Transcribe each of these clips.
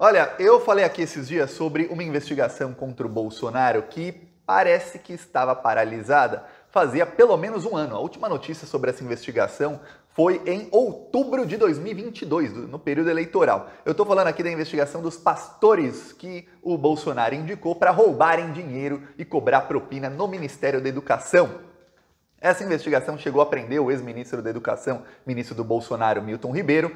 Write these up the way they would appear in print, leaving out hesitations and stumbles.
Olha, eu falei aqui esses dias sobre uma investigação contra o Bolsonaro que parece que estava paralisada fazia pelo menos um ano. A última notícia sobre essa investigação foi em outubro de 2022, no período eleitoral. Eu estou falando aqui da investigação dos pastores que o Bolsonaro indicou para roubarem dinheiro e cobrar propina no Ministério da Educação. Essa investigação chegou a prender o ex-ministro da Educação, ministro do Bolsonaro, Milton Ribeiro.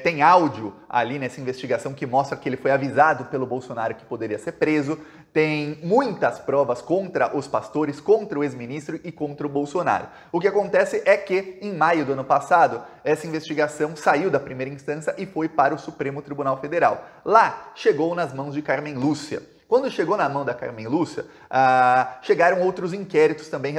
Tem áudio ali nessa investigação que mostra que ele foi avisado pelo Bolsonaro que poderia ser preso. Tem muitas provas contra os pastores, contra o ex-ministro e contra o Bolsonaro. O que acontece é que, em maio do ano passado, essa investigação saiu da primeira instância e foi para o Supremo Tribunal Federal. Lá, chegou nas mãos de Carmen Lúcia. Quando chegou na mão da Carmen Lúcia, chegaram outros inquéritos também,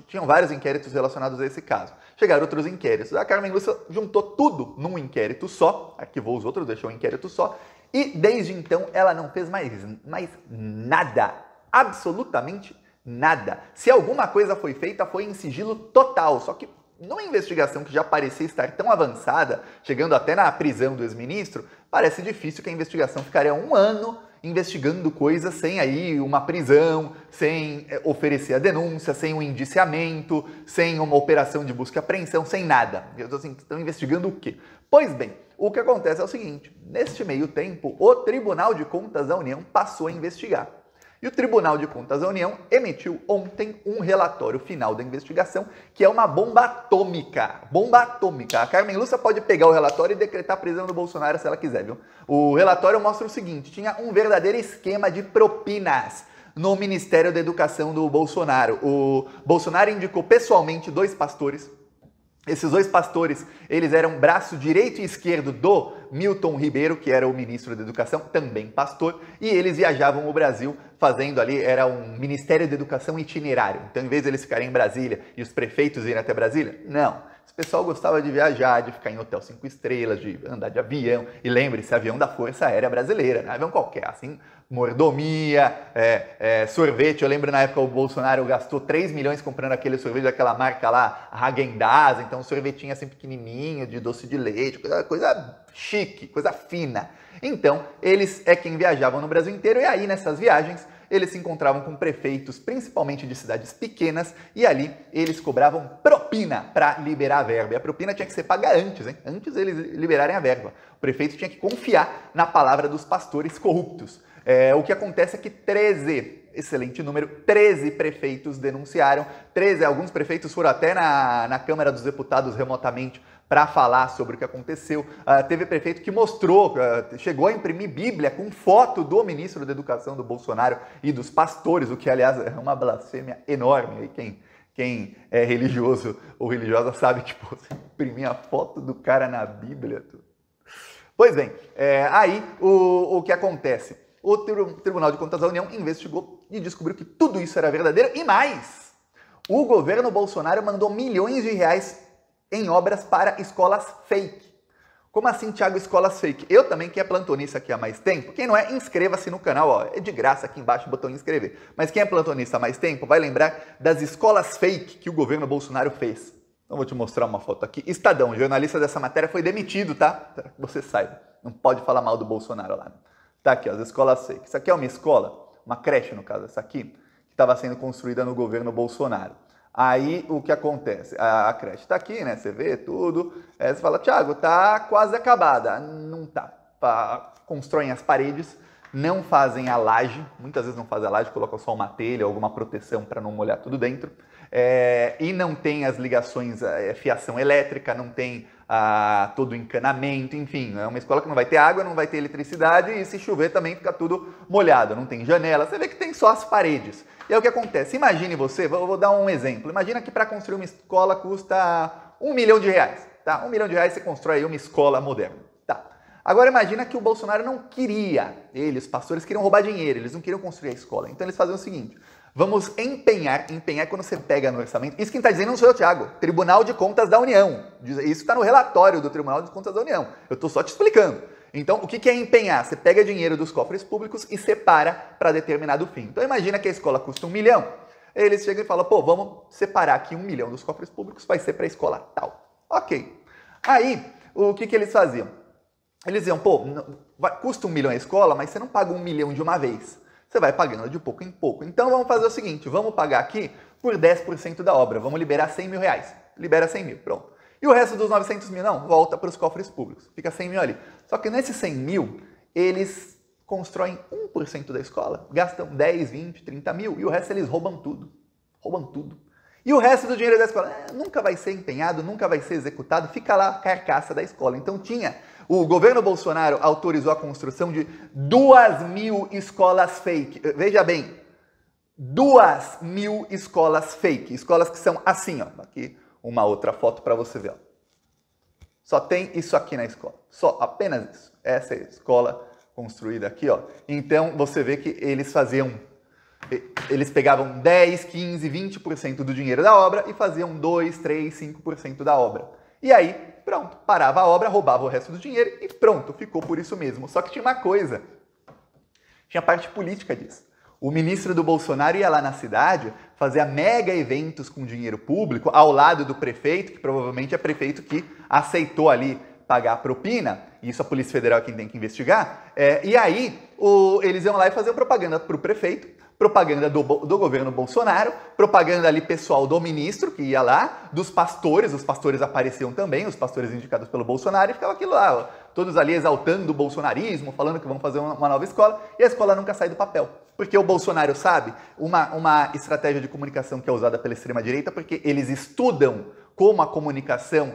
tinham vários inquéritos relacionados a esse caso. Chegaram outros inquéritos. A Carmen Lúcia juntou tudo num inquérito só, arquivou os outros, deixou um inquérito só, e desde então ela não fez mais nada, absolutamente nada. Se alguma coisa foi feita, foi em sigilo total, só que numa investigação que já parecia estar tão avançada, chegando até na prisão do ex-ministro, parece difícil que a investigação ficaria um ano investigando coisas sem aí uma prisão, sem oferecer a denúncia, sem um indiciamento, sem uma operação de busca e apreensão, sem nada. Estão investigando o quê? Pois bem, o que acontece é o seguinte, neste meio tempo, o Tribunal de Contas da União passou a investigar. E o Tribunal de Contas da União emitiu ontem um relatório final da investigação, que é uma bomba atômica. Bomba atômica. A Carmen Lúcia pode pegar o relatório e decretar a prisão do Bolsonaro se ela quiser, viu? O relatório mostra o seguinte, tinha um verdadeiro esquema de propinas no Ministério da Educação do Bolsonaro. O Bolsonaro indicou pessoalmente 2 pastores. Esses 2 pastores, eles eram braço direito e esquerdo do Milton Ribeiro, que era o ministro da Educação, também pastor, e eles viajavam o Brasil fazendo ali, era um Ministério da Educação itinerário. Então, em vez de eles ficarem em Brasília e os prefeitos irem até Brasília, não. Esse pessoal gostava de viajar, de ficar em hotel 5 estrelas, de andar de avião. E lembre-se, avião da Força Aérea Brasileira, não é avião qualquer, assim, mordomia, sorvete. Eu lembro na época o Bolsonaro gastou 3 milhões comprando aquele sorvete daquela marca lá, Häagen-Dazs, então um sorvetinho assim pequenininho, de doce de leite, coisa chique, coisa fina. Então, eles é quem viajavam no Brasil inteiro e aí nessas viagens eles se encontravam com prefeitos, principalmente de cidades pequenas, e ali eles cobravam propina para liberar a verba. E a propina tinha que ser paga antes, hein? Antes eles liberarem a verba. O prefeito tinha que confiar na palavra dos pastores corruptos. O que acontece é que 13, excelente número, 13 prefeitos denunciaram, 13, alguns prefeitos foram até na Câmara dos Deputados remotamente para falar sobre o que aconteceu. Teve prefeito que mostrou, chegou a imprimir Bíblia com foto do ministro da Educação do Bolsonaro e dos pastores, o que, aliás, é uma blasfêmia enorme. E quem é religioso ou religiosa sabe que você imprimir a foto do cara na Bíblia. Pois bem, aí o que acontece? O Tribunal de Contas da União investigou e descobriu que tudo isso era verdadeiro e mais. O governo Bolsonaro mandou milhões de reais em obras para escolas fake. Como assim, Thiago, escolas fake? Eu também, que é plantonista aqui há mais tempo, quem não é, inscreva-se no canal, ó, é de graça aqui embaixo o botão inscrever. Mas quem é plantonista há mais tempo vai lembrar das escolas fake que o governo Bolsonaro fez. Então vou te mostrar uma foto aqui. Estadão, o jornalista dessa matéria foi demitido, tá? Para que você saiba. Não pode falar mal do Bolsonaro lá. Tá aqui, ó, as escolas fake. Isso aqui é uma escola, uma creche no caso, essa aqui, que estava sendo construída no governo Bolsonaro. Aí, o que acontece? A creche está aqui, né? Você vê tudo. Você fala, Thiago, tá quase acabada. Não tá. Constroem as paredes, não fazem a laje. Muitas vezes não fazem a laje, colocam só uma telha, alguma proteção para não molhar tudo dentro. E não tem as ligações, fiação elétrica, não tem todo o encanamento, enfim. É uma escola que não vai ter água, não vai ter eletricidade e se chover também fica tudo molhado. Não tem janela. Você vê que tem só as paredes. E é o que acontece. Imagine você, vou dar um exemplo. Imagina que para construir uma escola custa R$1 milhão, tá? R$1 milhão você constrói aí uma escola moderna, tá? Agora imagina que o Bolsonaro não queria, os pastores queriam roubar dinheiro, eles não queriam construir a escola. Então eles faziam o seguinte, vamos empenhar quando você pega no orçamento, isso quem está dizendo não sou eu, Thiago, Tribunal de Contas da União. Isso está no relatório do Tribunal de Contas da União. Eu estou só te explicando. Então, o que é empenhar? Você pega dinheiro dos cofres públicos e separa para determinado fim. Então, imagina que a escola custa R$1 milhão. Eles chegam e falam, pô, vamos separar aqui R$1 milhão dos cofres públicos, vai ser para a escola tal. Ok. Aí, o que eles faziam? Eles diziam, pô, custa 1 milhão a escola, mas você não paga 1 milhão de uma vez. Você vai pagando de pouco em pouco. Então vamos fazer o seguinte, vamos pagar aqui por 10% da obra. Vamos liberar 100 mil reais. Libera 100 mil, pronto. E o resto dos 900 mil, não, volta para os cofres públicos. Fica 100 mil ali. Só que nesses 100 mil, eles constroem 1% da escola. Gastam 10, 20, 30 mil. E o resto eles roubam tudo. Roubam tudo. E o resto do dinheiro da escola nunca vai ser empenhado, nunca vai ser executado. Fica lá a carcaça da escola. Então o governo Bolsonaro autorizou a construção de 2.000 escolas fake. Veja bem, 2.000 escolas fake. Escolas que são assim, ó. Aqui uma outra foto para você ver. Ó. Só tem isso aqui na escola. Só, apenas isso. Essa é a escola construída aqui, ó. Então você vê que eles pegavam 10, 15, 20% do dinheiro da obra e faziam 2, 3, 5% da obra. E aí, pronto, parava a obra, roubava o resto do dinheiro e pronto, ficou por isso mesmo. Só que tinha uma coisa, tinha parte política disso. O ministro do Bolsonaro ia lá na cidade, fazia mega eventos com dinheiro público, ao lado do prefeito, que provavelmente é prefeito que aceitou ali pagar a propina, e isso a Polícia Federal é quem tem que investigar, e aí eles iam lá e faziam propaganda para o prefeito, propaganda do governo Bolsonaro, propaganda ali pessoal do ministro, que ia lá, dos pastores, os pastores apareciam também, os pastores indicados pelo Bolsonaro, e ficava aquilo lá, ó, todos ali exaltando o bolsonarismo, falando que vão fazer uma nova escola, e a escola nunca sai do papel. Porque o Bolsonaro sabe, uma estratégia de comunicação que é usada pela extrema-direita, porque eles estudam como a comunicação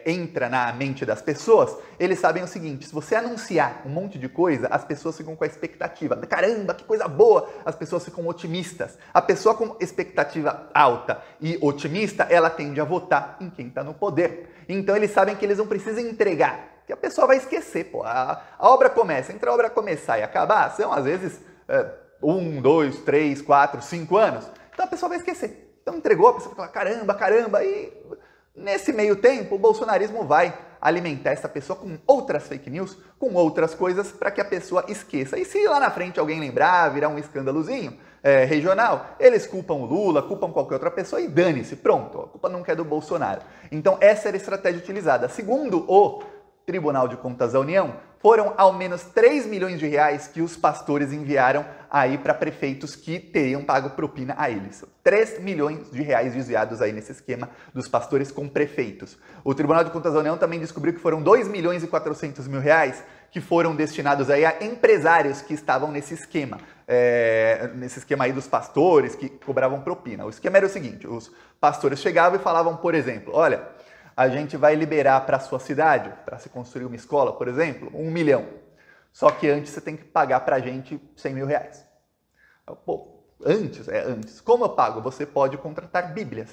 entra na mente das pessoas, eles sabem o seguinte, se você anunciar um monte de coisa, as pessoas ficam com a expectativa, caramba, que coisa boa, as pessoas ficam otimistas. A pessoa com expectativa alta e otimista, ela tende a votar em quem está no poder. Então eles sabem que eles não precisam entregar, que a pessoa vai esquecer, pô. A obra começa, entre a obra começar e acabar, são às vezes 1, 2, 3, 4, 5 anos, então a pessoa vai esquecer. Então entregou, a pessoa fica lá, caramba, caramba, e nesse meio tempo o bolsonarismo vai alimentar essa pessoa com outras fake news, com outras coisas para que a pessoa esqueça. E se lá na frente alguém lembrar, virar um escândalozinho regional, eles culpam o Lula, culpam qualquer outra pessoa e dane-se, pronto, a culpa nunca é do Bolsonaro. Então essa era a estratégia utilizada. Segundo o Tribunal de Contas da União, foram ao menos 3 milhões de reais que os pastores enviaram aí para prefeitos que teriam pago propina a eles. 3 milhões de reais desviados aí nesse esquema dos pastores com prefeitos. O Tribunal de Contas da União também descobriu que foram 2 milhões e 400 mil reais que foram destinados aí a empresários que estavam nesse esquema aí dos pastores que cobravam propina. O esquema era o seguinte, os pastores chegavam e falavam, por exemplo, olha, a gente vai liberar para a sua cidade, para se construir uma escola, por exemplo, 1 milhão. Só que antes você tem que pagar para a gente 100 mil reais. Pô, antes. Como eu pago? Você pode contratar bíblias.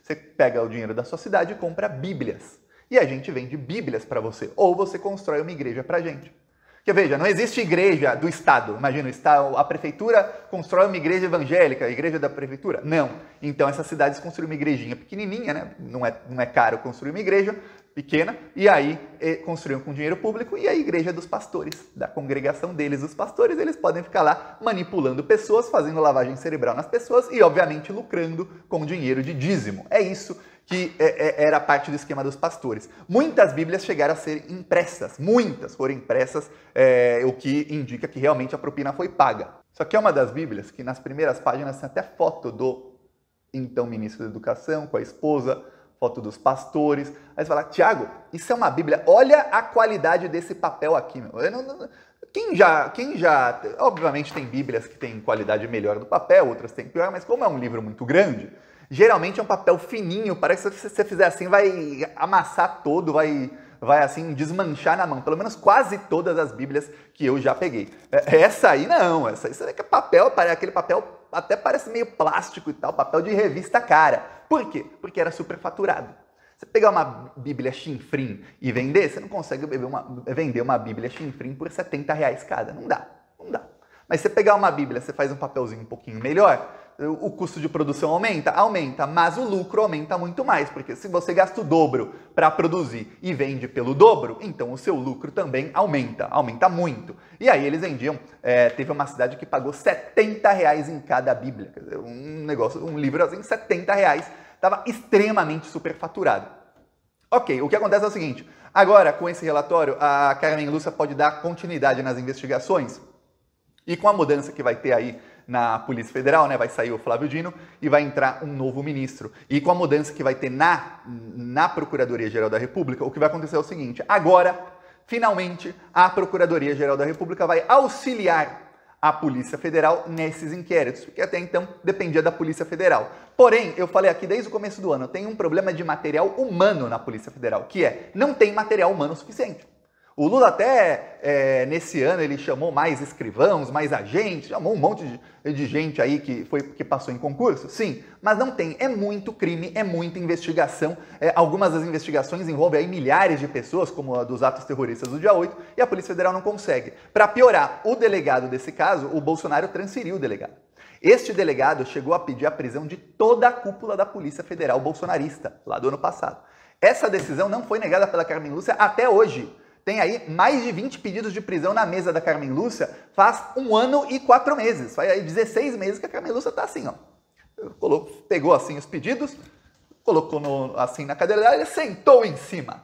Você pega o dinheiro da sua cidade e compra bíblias. E a gente vende bíblias para você. Ou você constrói uma igreja para a gente. Porque veja, não existe igreja do Estado. Imagina, a prefeitura constrói uma igreja evangélica, a igreja da prefeitura? Não. Então essas cidades construíram uma igrejinha pequenininha, né? Não é caro construir uma igreja pequena, e aí construíram com dinheiro público, e a igreja dos pastores, da congregação deles, os pastores, eles podem ficar lá manipulando pessoas, fazendo lavagem cerebral nas pessoas e, obviamente, lucrando com dinheiro de dízimo. É isso que era parte do esquema dos pastores. Muitas bíblias chegaram a ser impressas, muitas foram impressas, o que indica que realmente a propina foi paga. Isso aqui é uma das bíblias que nas primeiras páginas tem até foto do então ministro da Educação com a esposa, foto dos pastores. Aí você fala, Tiago, isso é uma bíblia, olha a qualidade desse papel aqui, meu. Quem já, obviamente tem bíblias que têm qualidade melhor do papel, outras têm pior, mas como é um livro muito grande, geralmente é um papel fininho, parece que se você fizer assim vai amassar todo, vai assim desmanchar na mão. Pelo menos quase todas as bíblias que eu já peguei. Essa aí não, essa aí é papel, aquele papel até parece meio plástico e tal, papel de revista cara. Por quê? Porque era superfaturado. Você pegar uma bíblia chinfrim e vender, você não consegue vender uma bíblia chinfrim por 70 reais cada. Não dá. Mas você pegar uma bíblia, você faz um papelzinho um pouquinho melhor, o custo de produção aumenta, mas o lucro aumenta muito mais, porque se você gasta o dobro para produzir e vende pelo dobro, então o seu lucro também aumenta muito. E aí eles vendiam, teve uma cidade que pagou 70 reais em cada bíblia, quer dizer, um livro assim, 70 reais, estava extremamente superfaturado. Ok, o que acontece é o seguinte, Agora, com esse relatório, a Carmen Lúcia pode dar continuidade nas investigações e com a mudança que vai ter aí na Polícia Federal, né, vai sair o Flávio Dino e vai entrar um novo ministro. E com a mudança que vai ter na Procuradoria-Geral da República, o que vai acontecer é o seguinte: agora, finalmente, a Procuradoria-Geral da República vai auxiliar a Polícia Federal nesses inquéritos, porque até então dependia da Polícia Federal. Porém, eu falei aqui desde o começo do ano, tem um problema de material humano na Polícia Federal, que é, não tem material humano suficiente. O Lula até, nesse ano, ele chamou mais escrivãos, mais agentes, chamou um monte de gente aí que passou em concurso, sim, mas não tem, é muito crime, é muita investigação, algumas das investigações envolvem aí milhares de pessoas, como a dos atos terroristas do dia 8, e a Polícia Federal não consegue. Para piorar, o delegado desse caso, o Bolsonaro transferiu o delegado. Este delegado chegou a pedir a prisão de toda a cúpula da Polícia Federal bolsonarista, lá do ano passado. Essa decisão não foi negada pela Carmen Lúcia até hoje. Tem aí mais de 20 pedidos de prisão na mesa da Carmen Lúcia faz 1 ano e 4 meses. Faz aí 16 meses que a Carmen Lúcia tá assim, ó. Pegou assim os pedidos, colocou assim na cadeira dela e sentou em cima.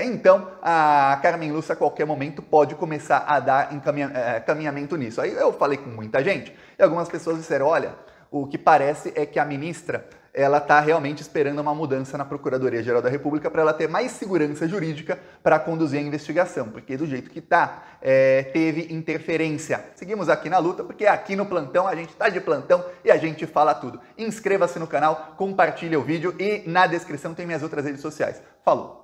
Então, a Carmen Lúcia a qualquer momento pode começar a dar caminhamento nisso. Aí eu falei com muita gente e algumas pessoas disseram, olha, o que parece é que a ministra ela está realmente esperando uma mudança na Procuradoria-Geral da República para ela ter mais segurança jurídica para conduzir a investigação, porque do jeito que está, teve interferência. Seguimos aqui na luta, porque aqui no plantão a gente está de plantão e a gente fala tudo. Inscreva-se no canal, compartilhe o vídeo e na descrição tem minhas outras redes sociais. Falou!